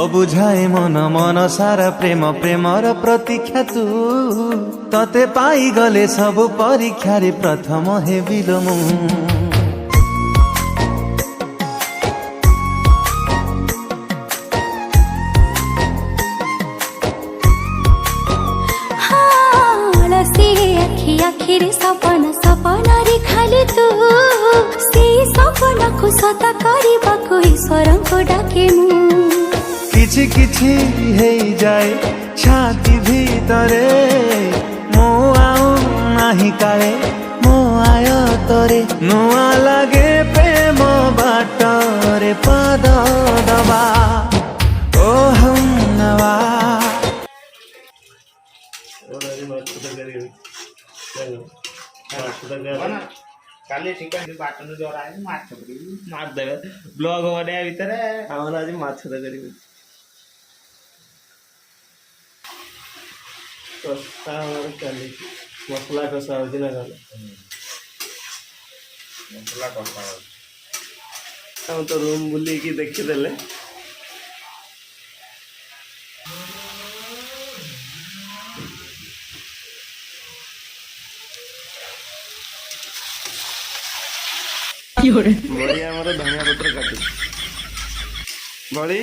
बुझाए मन मन सारा प्रेम प्रेमर प्रतीक्षा तू तते पाई गले सब परीक्षा रे प्रथम हे बिलमु आखिरी सपन सपन रे खाली तू से सपन को सता करबा को ईश्वर को डाके किछि किछि हे जाए छाती भीतरे मो आउ नाही काले मो आय तोरे नुआ लागे प्रेम बाटरे पाद दबा ओ हम नवा काली ठीक है बाटन जोर आए माछ मार देबे ब्लॉग बने भीतर हमर आज माछ तकरी तो सावर काली मसला कसा हो दिना गले मसला कसा हम तो रूम बुली की देखि देले बड़ी हमारे धनिया पत्र काटी बड़ी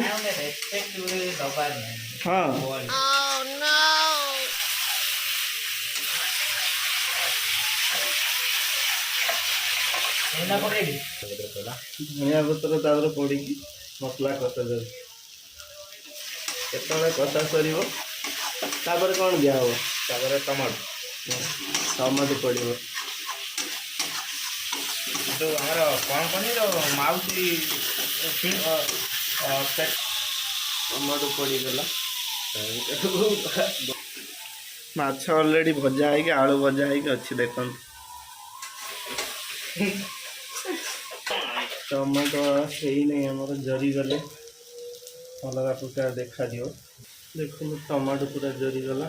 हाँ धनिया पत्र तापर पड़ी मसला कषा जाए केतले कषा सर कौन दिया हम टमाटो पड़ो जो हमारा कौन कौन माउसी टमाटो पड़गला माछ ऑलरेडी भजा है आलू भजा है अच्छी देख टमाटो सही नहीं हमारा जरी गले अलग प्रकार देखा दियो देखो टमाटो पूरा जरी गला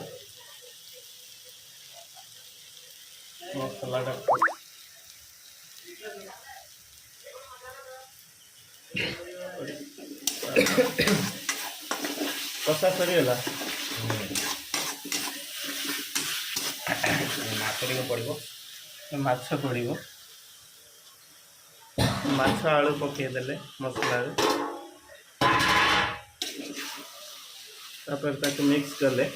मसला कषा सरीगला माछ पड़ो माछ आलू पकईदे मसला मिक्स कले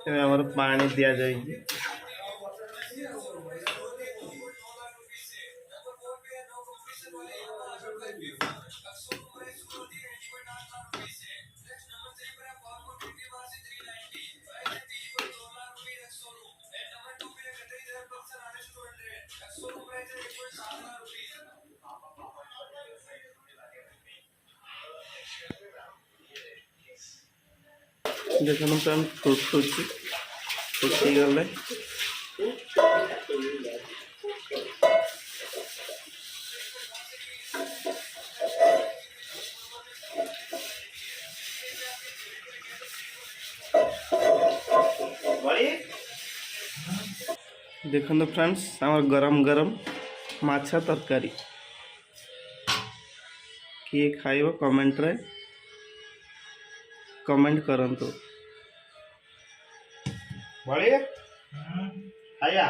हमार पानी दिया जाए देखो फ्रेंड फुटी गले देखो फ्रेंड्स आम गरम गरम माछ तरकारी किए खाइब कमेंट रे कमेंट करंतु बड़ी खाया